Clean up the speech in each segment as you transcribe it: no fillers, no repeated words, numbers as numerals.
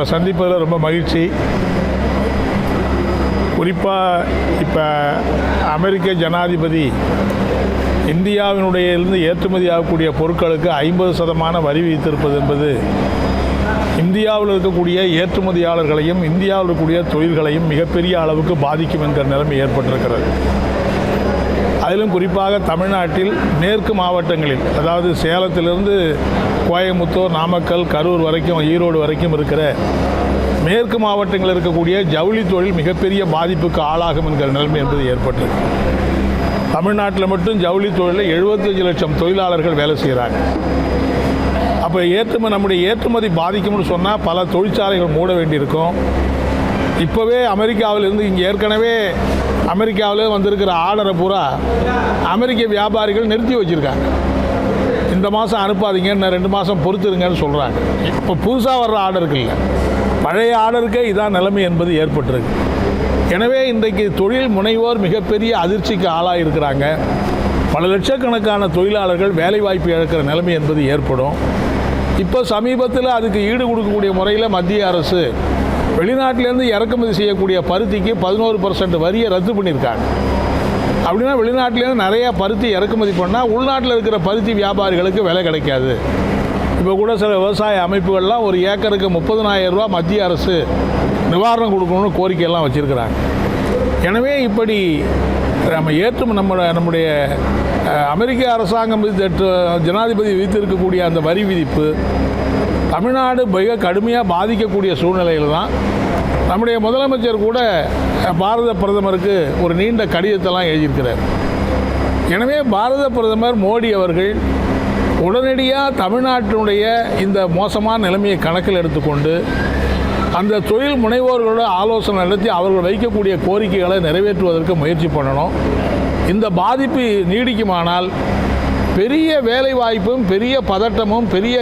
உங்களை சந்திப்பதில் ரொம்ப மகிழ்ச்சி. குறிப்பாக இப்போ அமெரிக்க ஜனாதிபதி இந்தியாவினுடையிலிருந்து ஏற்றுமதி ஆகக்கூடிய பொருட்களுக்கு 50% வரி விதித்திருப்பது என்பது இந்தியாவில் இருக்கக்கூடிய ஏற்றுமதியாளர்களையும் இந்தியாவில் இருக்கக்கூடிய தொழில்களையும் மிகப்பெரிய அளவுக்கு பாதிக்கும் என்கிற நிலைமை ஏற்பட்டிருக்கிறது. அதிலும் குறிப்பாக தமிழ்நாட்டில் மேற்கு மாவட்டங்களில், அதாவது சேலத்திலிருந்து கோயம்புத்தூர், நாமக்கல், கரூர் வரைக்கும், ஈரோடு வரைக்கும் இருக்கிற மேற்கு மாவட்டங்களில் இருக்கக்கூடிய ஜவுளி தொழில் மிகப்பெரிய பாதிப்புக்கு ஆளாகும் என்கிற நிலைமை என்பது ஏற்பட்டது. தமிழ்நாட்டில் மட்டும் ஜவுளி தொழிலில் 75 லட்சம் தொழிலாளர்கள் வேலை செய்கிறாங்க. அப்போ நம்முடைய ஏற்றுமதி பாதிக்கும்னு சொன்னால் பல தொழிற்சாலைகள் மூட வேண்டியிருக்கும். இப்போவே அமெரிக்காவிலிருந்து இங்கே ஏற்கனவே அமெரிக்காவில் வந்திருக்கிற ஆர்டரை பூரா அமெரிக்க வியாபாரிகள் நிறுத்தி வச்சுருக்காங்க. இந்த மாதம் அனுப்பாதீங்க, இன்னும் 2 மாதம் பொறுத்துருங்கன்னு சொல்கிறாங்க. இப்போ புதுசாக வர்ற ஆர்டருக்கு இல்லை, பழைய ஆர்டருக்கே இதான் நிலைமை என்பது ஏற்பட்டிருக்கு. எனவே இன்றைக்கு தொழில் முனைவோர் மிகப்பெரிய அதிர்ச்சிக்கு ஆளாயிருக்கிறாங்க. பல லட்சக்கணக்கான தொழிலாளர்கள் வேலைவாய்ப்பு இழக்கிற நிலைமை என்பது ஏற்படும். இப்போ சமீபத்தில் அதுக்கு ஈடு கொடுக்கக்கூடிய முறையில் மத்திய அரசு வெளிநாட்டிலேருந்து இறக்குமதி செய்யக்கூடிய பருத்திக்கு 11% வரியை ரத்து பண்ணியிருக்காங்க. அப்படின்னா வெளிநாட்டிலேருந்து நிறையா பருத்தி இறக்குமதி பண்ணால் உள்நாட்டில் இருக்கிற பருத்தி வியாபாரிகளுக்கு விலை கிடைக்காது. இப்போ கூட சில விவசாய அமைப்புகள்லாம் ஒரு ஏக்கருக்கு 30,000 ரூபா மத்திய அரசு நிவாரணம் கொடுக்கணும்னு கோரிக்கையெல்லாம் வச்சுருக்கிறாங்க. எனவே இப்படி நம்முடைய அமெரிக்க அரசாங்கம் ஜனாதிபதி விதித்திருக்கக்கூடிய அந்த வரி விதிப்பு தமிழ்நாடு மிக கடுமையாக பாதிக்கக்கூடிய சூழ்நிலையில் தான் நம்முடைய முதலமைச்சர் கூட பாரத பிரதமருக்கு ஒரு நீண்ட கடிதத்தெல்லாம் எழுதியிருக்கிறார். எனவே பாரத பிரதமர் மோடி அவர்கள் உடனடியாக தமிழ்நாட்டினுடைய இந்த மோசமான நிலைமையை கணக்கில் எடுத்துக்கொண்டு அந்த தொழில் முனைவோர்களோட ஆலோசனை நடத்தி அவர்கள் வைக்கக்கூடிய கோரிக்கைகளை நிறைவேற்றுவதற்கு முயற்சி பண்ணணும். இந்த பாதிப்பு நீடிக்குமானால் பெரிய வேலை வாய்ப்பும் பெரிய பதட்டமும் பெரிய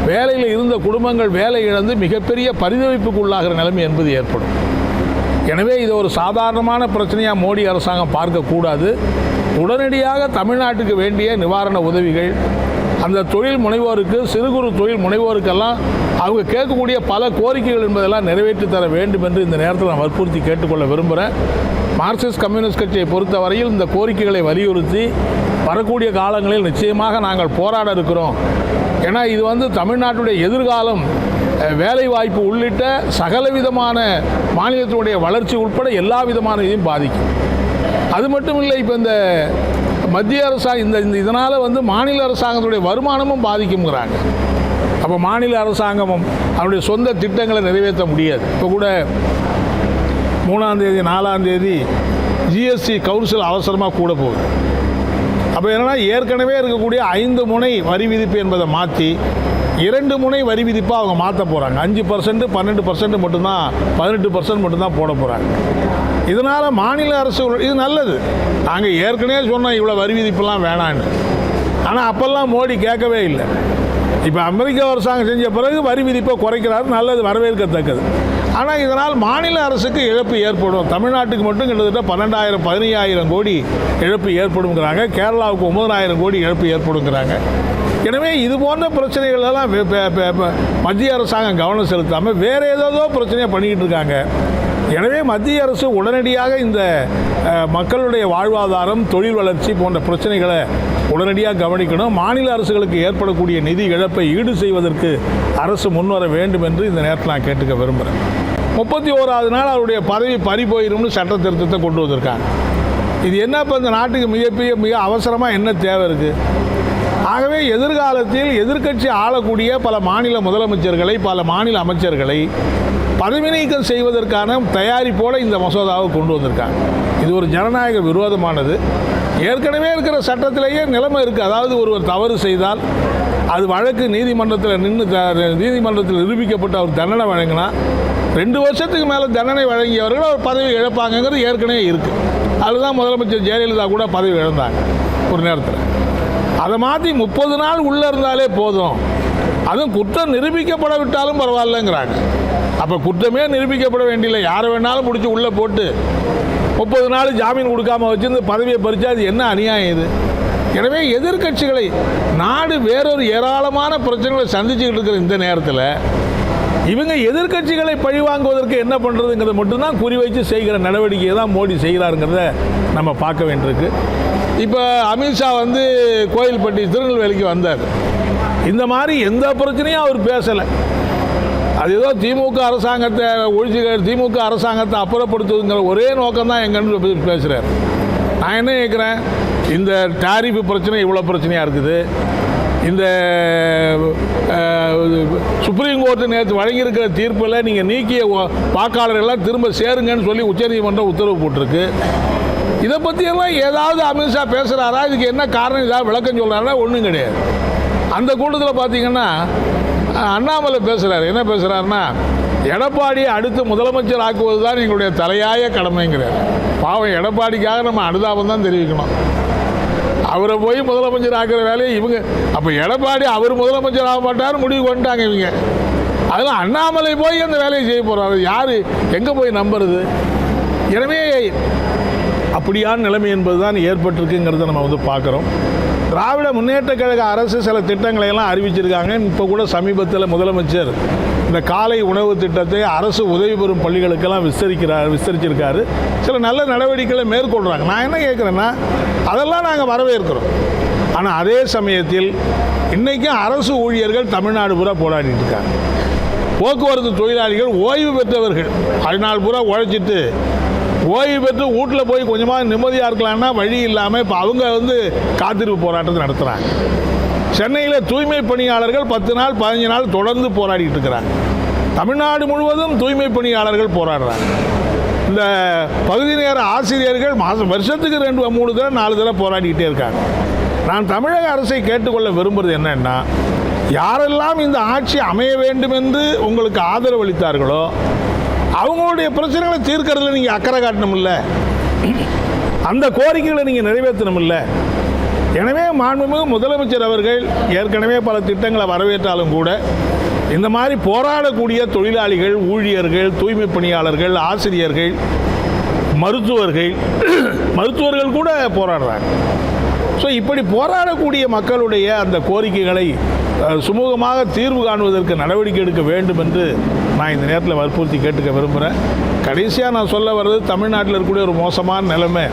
வேலையில் இருந்த குடும்பங்கள் வேலை இழந்து மிகப்பெரிய பரிதவிப்புக்கு உள்ளாகிற நிலைமை என்பது ஏற்படும். எனவே இது ஒரு சாதாரணமான பிரச்சனையாக மோடி அரசாங்கம் பார்க்கக்கூடாது. உடனடியாக தமிழ்நாட்டுக்கு வேண்டிய நிவாரண உதவிகள் அந்த தொழில் முனைவோருக்கு, சிறு குறு தொழில் முனைவோருக்கெல்லாம் அவங்க கேட்கக்கூடிய பல கோரிக்கைகள் என்பதெல்லாம் நிறைவேற்றி தர வேண்டும் என்று இந்த நேரத்தில் நான் வற்புறுத்தி கேட்டுக்கொள்ள விரும்புகிறேன். மார்க்சிஸ்ட் கம்யூனிஸ்ட் கட்சியை பொறுத்தவரையில் இந்த கோரிக்கைகளை வலியுறுத்தி வரக்கூடிய காலங்களில் நிச்சயமாக நாங்கள் போராட இருக்கிறோம். ஏன்னா இது தமிழ்நாட்டுடைய எதிர்காலம், வேலை வாய்ப்பு உள்ளிட்ட சகலவிதமான மாநிலத்தினுடைய வளர்ச்சி உட்பட எல்லா விதமான இதையும் பாதிக்கும். அது மட்டும் இல்லை, இப்போ இந்த மத்திய அரசாங்கம் இதனால் மாநில அரசாங்கத்துடைய வருமானமும் பாதிக்குங்கிறாங்க. அப்போ மாநில அரசாங்கமும் அவருடைய சொந்த திட்டங்களை நிறைவேற்ற முடியாது. இப்போ கூட 3ஆம் தேதி 4ஆம் தேதி ஜிஎஸ்டி கவுன்சில் அவசரமாக கூட போகுது. அப்போ என்னென்னா ஏற்கனவே இருக்கக்கூடிய 5 முனை வரி விதிப்பு என்பதை மாற்றி 2 முனை வரி விதிப்பாக அவங்க மாற்ற போகிறாங்க. 5%, 12% மட்டும்தான், 18% மட்டும்தான் போட போகிறாங்க. இதனால் மாநில அரசு இது நல்லது. நாங்கள் ஏற்கனவே சொன்னோம் இவ்வளோ வரி விதிப்பெல்லாம் வேணான்னு. ஆனால் அப்போல்லாம் மோடி கேட்கவே இல்லை. இப்போ அமெரிக்க அரசாங்கம் செஞ்ச பிறகு வரி விதிப்பை குறைக்கிறாரு, நல்லது, வரவேற்கத்தக்கது. ஆனால் இதனால் மாநில அரசுக்கு இழப்பு ஏற்படும். தமிழ்நாட்டுக்கு மட்டும் கிட்டத்தட்ட 12,000 15,000 கோடி இழப்பு ஏற்படுங்கிறாங்க. கேரளாவுக்கு 9,000 கோடி இழப்பு ஏற்படுங்கிறாங்க. எனவே இது போன்ற பிரச்சனைகளெல்லாம் மத்திய அரசாங்கம் கவனம் செலுத்தாமல் வேறு ஏதோ பிரச்சனையை பண்ணிக்கிட்டு இருக்காங்க. எனவே மத்திய அரசு உடனடியாக இந்த மக்களுடைய வாழ்வாதாரம், தொழில் வளர்ச்சி போன்ற பிரச்சனைகளை உடனடியாக கவனிக்கணும். மாநில அரசுகளுக்கு ஏற்படக்கூடிய நிதி இழப்பை ஈடு செய்வதற்கு அரசு முன்வர வேண்டும் என்று இந்த நேரத்தில் நான் கேட்டுக்க விரும்புகிறேன். 31வது நாள் அவருடைய பதவி பறி போயிடும்னு சட்ட திருத்தத்தை கொண்டு வந்திருக்காங்க. இது என்ன, இப்போ இந்த நாட்டுக்கு மிக அவசரமாக என்ன தேவை இருக்குது? ஆகவே எதிர்காலத்தில் எதிர்க்கட்சி ஆளக்கூடிய பல மாநில முதலமைச்சர்களை, பல மாநில அமைச்சர்களை பதவி நீக்கம் செய்வதற்கான தயாரிப்போடு இந்த மசோதாவை கொண்டு வந்திருக்காங்க. இது ஒரு ஜனநாயக விரோதமானது. ஏற்கனவே இருக்கிற சட்டத்திலேயே நிலைமை இருக்குது. அதாவது ஒருவர் தவறு செய்தால் அது வழக்கு நீதிமன்றத்தில் நிரூபிக்கப்பட்டு அவர் தண்டனை வழங்கினா 2 வருஷத்துக்கு மேலே தண்டனை வழங்கியவர்கள் அவர் பதவி இழப்பாங்கிறது ஏற்கனவே இருக்குது. அதுதான் முதலமைச்சர் ஜெயலலிதா கூட பதவி இழந்தாங்க ஒரு நேரத்தில். அதை மாற்றி 30 நாள் உள்ளே இருந்தாலே போதும், அதுவும் குற்றம் நிரூபிக்கப்பட விட்டாலும் பரவாயில்லைங்கிறாங்க. அப்போ குற்றமே நிரூபிக்கப்பட வேண்டியில்லை, யாரை வேணாலும் பிடிச்சி உள்ளே போட்டு 30 நாள் ஜாமீன் கொடுக்காமல் வச்சுருந்து பதவியை பறிச்சா அது என்ன அநியாயம் இது? எனவே எதிர்க்கட்சிகளை நாடு வேறொரு ஏராளமான பிரச்சனைகளை சந்திச்சுக்கிட்டு இருக்கிற இந்த நேரத்தில் இவங்க எதிர்க்கட்சிகளை பழிவாங்குவதற்கு என்ன பண்ணுறதுங்கிறத மட்டும்தான் குறிவைத்து செய்கிற நடவடிக்கையை தான் மோடி செய்கிறாருங்கிறத நம்ம பார்க்க வேண்டியிருக்கு. இப்போ அமித்ஷா வந்து கோயில்பட்டி திருநெல்வேலிக்கு வந்தார். இந்த மாதிரி எந்த பிரச்சனையும் அவர் பேசலை. அது ஏதோ திமுக அரசாங்கத்தை திமுக அரசாங்கத்தை அப்புறப்படுத்துவதுங்கிற ஒரே நோக்கம் தான் எங்கன்னு பேசுகிறார். நான் என்ன கேட்குறேன், இந்த டாரிஃப் பிரச்சனை இவ்வளோ பிரச்சனையாக இருக்குது. இந்த சுப்ரீம் கோர்ட்டு நேற்று வழங்கியிருக்கிற தீர்ப்பில் நீங்கள் நீக்கிய வாக்காளர்கள்லாம் திரும்ப சேருங்கன்னு சொல்லி உச்சநீதிமன்றம் உத்தரவு போட்டிருக்கு. இதை பற்றியெல்லாம் ஏதாவது அமித்ஷா பேசுகிறாரா? இதுக்கு என்ன காரணம், ஏதாவது விளக்கம் சொல்கிறாரா? ஒன்றும் கிடையாது. அந்த கூட்டத்தில் பார்த்தீங்கன்னா அண்ணாமலை பேசுகிறார். என்ன பேசுகிறாருன்னா, எடப்பாடியை அடுத்து முதலமைச்சர் ஆக்குவது தான் எங்களுடைய தலையாய கடமைங்கிறார். பாவம், எடப்பாடிக்காக நம்ம அனுதாபம் தான் தெரிவிக்கணும். அவரை போய் முதலமைச்சர் ஆக்குற வேலையை இவங்க, அப்போ எடப்பாடி அவர் முதலமைச்சர் ஆக மாட்டார் முடிவு பண்ணிட்டாங்க இவங்க. அதெல்லாம் அண்ணாமலை போய் அந்த வேலையை செய்ய போகிறாரு. யார் எங்கே போய் நம்புறது? எனவே அப்படியான நிலைமை என்பது தான் ஏற்பட்டிருக்குங்கிறத நம்ம வந்து பார்க்குறோம். திராவிட முன்னேற்ற கழக அரசு சில திட்டங்களை எல்லாம் அறிவிச்சிருக்காங்க. இப்போ கூட சமீபத்தில் முதலமைச்சர் இந்த காலை உணவு திட்டத்தை அரசு உதவி பெறும் பள்ளிகளுக்கெல்லாம் விஸ்தரிச்சிருக்காரு. சில நல்ல நடவடிக்கைகளை மேற்கொள்கிறாங்க. நான் என்ன கேட்குறேன்னா, அதெல்லாம் நாங்கள் வரவேற்கிறோம். ஆனால் அதே சமயத்தில் இன்றைக்கும் அரசு ஊழியர்கள் தமிழ்நாடு பூரா போராடிட்டு இருக்காங்க. போக்குவரத்து தொழிலாளிகள் ஓய்வு பெற்றவர்கள் 6 நாள் பூரா உழைச்சிட்டு ஓய்வு பெற்று வீட்டில் போய் கொஞ்சமாக நிம்மதியாக இருக்கலாம்னா வழி இல்லாமல் இப்போ அவங்க வந்து காத்திருப்பு போராட்டத்தை நடத்துகிறாங்க. சென்னையில் தூய்மை பணியாளர்கள் 10 நாள் 15 நாள் தொடர்ந்து போராடிட்டு இருக்கிறாங்க. தமிழ்நாடு முழுவதும் தூய்மை பணியாளர்கள் போராடுறாங்க. இந்த பகுதி நேர ஆசிரியர்கள் வருஷத்துக்கு 2-3 தடவை 4 தடவை போராடிக்கிட்டே இருக்காங்க. நான் தமிழக அரசை கேட்டுக்கொள்ள விரும்புகிறது என்னன்னா, யாரெல்லாம் இந்த ஆட்சி அமைய வேண்டும் என்று உங்களுக்கு ஆதரவு அளித்தார்களோ அவங்களுடைய பிரச்சனைகளை தீர்க்கறதுல நீங்கள் அக்கறை காட்டணும் இல்லை, அந்த கோரிக்கைகளை நீங்கள் நிறைவேற்றணும் இல்லை. எனவே மாண்புமிகு முதலமைச்சர் அவர்கள் ஏற்கனவே பல திட்டங்களை வரவேற்றாலும் கூட இந்த மாதிரி போராடக்கூடிய தொழிலாளிகள், ஊழியர்கள், தூய்மை பணியாளர்கள், ஆசிரியர்கள், மருத்துவர்கள் கூட போராடுறாங்க. ஸோ இப்படி போராடக்கூடிய மக்களுடைய அந்த கோரிக்கைகளை சுமூகமாக தீர்வு காணுவதற்கு நடவடிக்கை எடுக்க வேண்டும் என்று நான் இந்த நேரத்தில் வற்புறுத்தி கேட்டுக்க விரும்புகிறேன். கடைசியாக நான் சொல்ல வர்றது, தமிழ்நாட்டில் இருக்கக்கூடிய ஒரு மோசமான நிலைமை,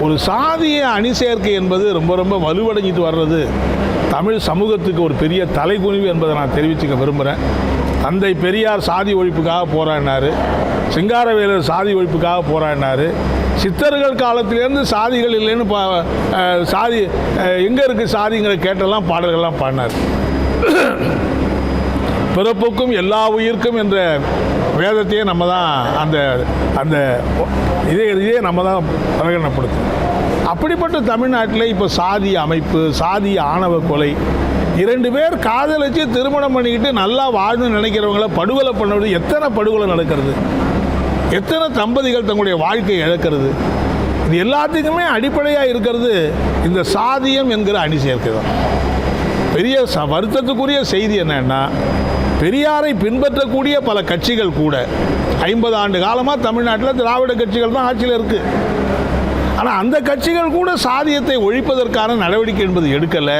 ஒரு சாதிய அணி சேர்க்கை என்பது ரொம்ப ரொம்ப வலுவடைஞ்சிட்டு வர்றது தமிழ் சமூகத்துக்கு ஒரு பெரிய தலைகுனிவு என்பதை நான் தெரிவிச்சுக்க விரும்புகிறேன். தந்தை பெரியார் சாதி ஒழிப்புக்காக போராடினார், சிங்காரவேலர் சாதி ஒழிப்புக்காக போராடினார், சித்தர்கள் காலத்திலேருந்து சாதிகள் இல்லைன்னு சாதி எங்கே இருக்குது சாதிங்கிற கேட்டெல்லாம் பாடல்கள்லாம் பாடினார். பிறப்புக்கும் எல்லா உயிர்க்கும் என்ற வேதத்தையே நம்ம தான் அந்த இதே நம்ம தான் பிரகடனப்படுத்தும். அப்படிப்பட்ட தமிழ்நாட்டில் இப்போ சாதிய அமைப்பு, சாதிய ஆணவ கொலை, 2 பேர் காதலிச்சு திருமணம் பண்ணிக்கிட்டு நல்லா வாழணும்னு நினைக்கிறவங்கள படுகொலை பண்ணுறது, எத்தனை படுகொலை நடக்கிறது, எத்தனை தம்பதிகள் தங்களுடைய வாழ்க்கையை இழக்கிறது. இது எல்லாத்துக்குமே அடிப்படையாக இருக்கிறது இந்த சாதியம் என்கிற அணி சேர்க்கை தான். பெரிய வருத்தத்துக்குரிய செய்தி என்னன்னா, பெரியாரை பின்பற்றக்கூடிய பல கட்சிகள் கூட 50 ஆண்டு காலமாக தமிழ்நாட்டில் திராவிட கட்சிகள் தான் ஆட்சியில் இருக்குது. ஆனால் அந்த கட்சிகள் கூட சாதியத்தை ஒழிப்பதற்கான நடவடிக்கை என்பது எடுக்கலை.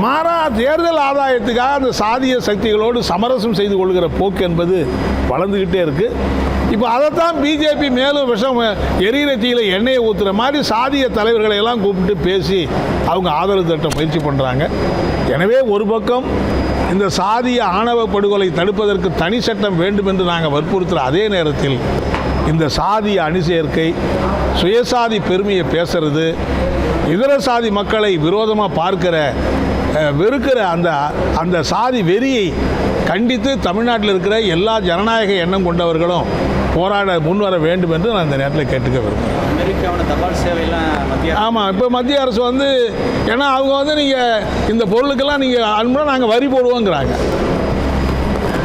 மாறா தேர்தல் ஆதாயத்துக்காக அந்த சாதிய சக்திகளோடு சமரசம் செய்து கொள்கிற போக்கு என்பது வளர்ந்துக்கிட்டே இருக்குது. இப்போ அதைத்தான் பிஜேபி மேலும் விஷம் எரியிற தீயில எண்ணெயை ஊற்றுற மாதிரி சாதிய தலைவர்களை எல்லாம் கூப்பிட்டு பேசி அவங்க ஆதரவு திட்ட முயற்சி பண்ணுறாங்க. எனவே ஒரு பக்கம் இந்த சாதிய ஆணவ படுகொலை தடுப்பதற்கு தனி சட்டம் வேண்டும் என்று நாங்கள் வற்புறுத்துகிற அதே நேரத்தில் இந்த சாதிய அணி சேர்க்கை, சுயசாதி பெருமையை பேசுறது, இதர சாதி மக்களை விரோதமாக பார்க்கிற வெறுக்கிற அந்த சாதி வெறியை கண்டித்து தமிழ்நாட்டில் இருக்கிற எல்லா ஜனநாயக எண்ணம் கொண்டவர்களும் போராட முன்வர வேண்டும் என்று நான் இந்த நேரத்தில் கேட்டுக்க விரும்புகிறேன். அமெரிக்காவோட தபால் சேவையெல்லாம் ஆமாம், இப்போ மத்திய அரசு வந்து, ஏன்னா அவங்க வந்து நீங்கள் இந்த பொருளுக்கெல்லாம் நீங்கள் அனுப்புனா நாங்கள் வரி போடுவோங்கிறாங்க.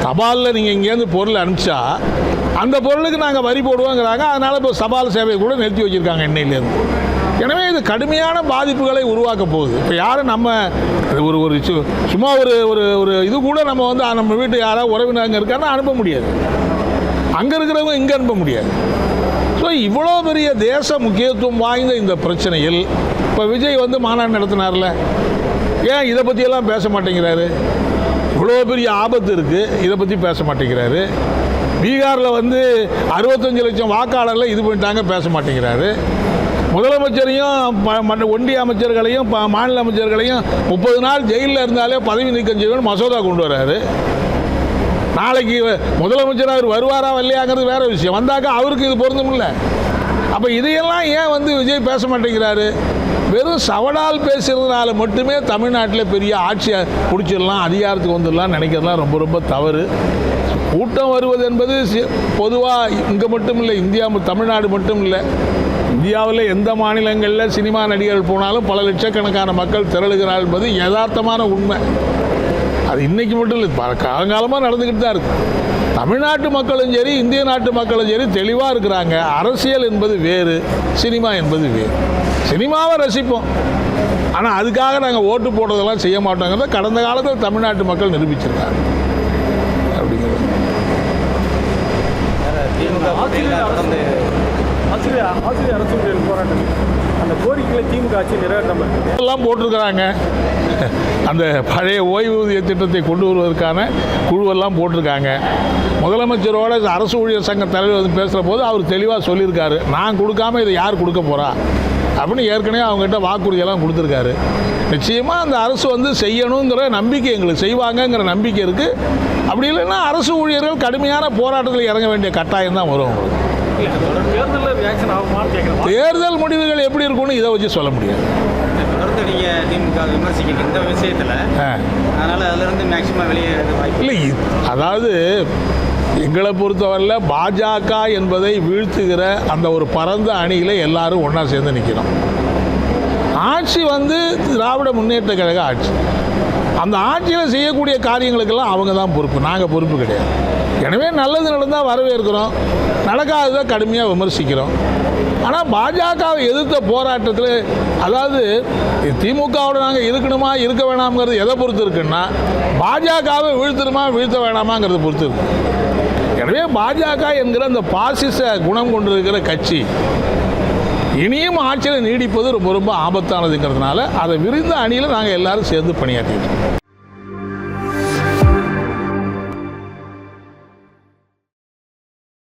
தபாலில் நீங்கள் இங்கேருந்து பொருள் அனுப்பிச்சா அந்த பொருளுக்கு நாங்கள் வரி போடுவோங்கிறாங்க. அதனால் இப்போ தபால் சேவை கூட நிறுத்தி வச்சுருக்காங்க இன்னையிலேருந்து. எனவே இது கடுமையான பாதிப்புகளை உருவாக்க போகுது. இப்போ யாரும் நம்ம ஒரு சும்மா ஒரு இது கூட நம்ம வந்து நம்ம வீட்டு யாராவது உறவினங்க இருக்காருன்னா அனுப்ப முடியாது, அங்கே இருக்கிறவங்க இங்கே அனுப்ப முடியாது. ஸோ இவ்வளோ பெரிய தேச முக்கியத்துவம் வாய்ந்த இந்த பிரச்சனையில் இப்போ விஜய் வந்து மாநாடு நடத்தினார்ல, ஏன் இதை பற்றியெல்லாம் பேச மாட்டேங்கிறாரு? இவ்வளோ பெரிய ஆபத்து இருக்குது, இதை பற்றி பேச மாட்டேங்கிறாரு. பீகாரில் வந்து 65 லட்சம் வாக்காளரில் இது பண்ணிட்டாங்க, பேச மாட்டேங்கிறாரு. முதலமைச்சரையும் ஒன்றிய அமைச்சர்களையும் மாநில அமைச்சர்களையும் 30 நாள் ஜெயிலில் இருந்தாலே பதவி நீக்கம் செய்யணும்னு மசோதா கொண்டு வர்றாரு. நாளைக்கு முதலமைச்சர் அவர் வருவாரா வரலையாங்கிறது வேற விஷயம். வந்தாக்கா அவருக்கு இது பொருந்தும் இல்லை. அப்போ இதையெல்லாம் ஏன் வந்து விஜய் பேச மாட்டேங்கிறாரு? வெறும் சவடால் பேசுகிறதுனால மட்டுமே தமிழ்நாட்டில் பெரிய ஆட்சியை பிடிச்சிடலாம், அதிகாரத்துக்கு வந்துடலாம் நினைக்கிறதுலாம் ரொம்ப ரொம்ப தவறு. கூட்டம் வருவது என்பது பொதுவாக இங்கே மட்டும் இல்லை, தமிழ்நாடு மட்டும் இல்லை, இந்தியாவில் எந்த மாநிலங்களில் சினிமா நடிகர்கள் போனாலும் பல லட்சக்கணக்கான மக்கள் திரளுகிறார்கள் என்பது யதார்த்தமான உண்மை. அது இன்றைக்கி மட்டும் இல்லை, காலங்காலமாக நடந்துக்கிட்டு தான் இருக்குது. தமிழ்நாட்டு மக்களும் சரி, இந்திய நாட்டு மக்களும் சரி தெளிவாக இருக்கிறாங்க. அரசியல் என்பது வேறு, சினிமா என்பது வேறு. சினிமாவை ரசிப்போம், ஆனால் அதுக்காக நாங்கள் ஓட்டு போடுறதெல்லாம் செய்ய மாட்டோங்கிறத கடந்த காலத்தில் தமிழ்நாட்டு மக்கள் நிரூபிச்சிருக்காங்க. அப்படிங்கிறது ஆசிரியர் அரசு போராட்டம் அந்த கோரிக்கைகளை திமுக ஆட்சி நிறைவேற்றாமல் எல்லாம் போட்டிருக்கிறாங்க. அந்த பழைய ஓய்வூதிய திட்டத்தை கொண்டு வருவதற்கான குழுவெல்லாம் போட்டிருக்காங்க. முதலமைச்சரோட அரசு ஊழியர் சங்க தலைவர் வந்து பேசுகிற போது அவர் தெளிவாக சொல்லியிருக்காரு, நான் கொடுக்காம இதை யார் கொடுக்க போகிறா அப்படின்னு ஏற்கனவே அவங்ககிட்ட வாக்குறுதியெல்லாம் கொடுத்துருக்காரு. நிச்சயமாக அந்த அரசு வந்து செய்யணுங்கிற நம்பிக்கை எங்களுக்கு, செய்வாங்கங்கிற நம்பிக்கை இருக்குது. அப்படி இல்லைன்னா அரசு ஊழியர்கள் கடுமையான போராட்டத்தில் இறங்க வேண்டிய கட்டாயம் தான் வரும். தேர்தல் முடிவுகள் எப்படி இருக்கும்னு இதை வச்சு சொல்ல முடியாது. தொடர்ந்து நீங்கள் திமுக விமர்சிக்கிற இந்த விஷயத்தில் அதனால் அதிலிருந்து மேக்சிமம் வெளியே வாய்ப்பு இல்லை. அதாவது எங்களை பொறுத்தவரையில் பாஜக என்பதை வீழ்த்துகிற அந்த ஒரு பரந்த அணியில் எல்லாரும் ஒன்றா சேர்ந்து நிற்கணும். ஆட்சி வந்து திராவிட முன்னேற்ற கழக ஆட்சி. அந்த ஆட்சியில் செய்யக்கூடிய காரியங்களுக்கெல்லாம் அவங்க தான் பொறுப்பு, நாங்கள் பொறுப்பு கிடையாது. எனவே நல்லது நடந்தால் வரவேற்கிறோம், நடக்காததை கடுமையாக விமர்சிக்கிறோம். ஆனால் பாஜகவை எதிர்த்த போராட்டத்தில், அதாவது திமுகவோட நாங்கள் இருக்கணுமா இருக்க வேணாம்ங்கிறது எதை பொறுத்து இருக்குன்னா, பாஜகவை வீழ்த்தணுமா வீழ்த்த வேணாமாங்கிறத பொறுத்து இருக்கு. எனவே பாஜக என்கிற அந்த பாசிச குணம் கொண்டிருக்கிற கட்சி இனியும் ஆட்சியில் நீடிப்பது ரொம்ப ரொம்ப ஆபத்தானதுங்கிறதுனால அதை விரிந்த அணியில் நாங்கள் எல்லாரும் சேர்ந்து பணியாற்றிட்டோம்.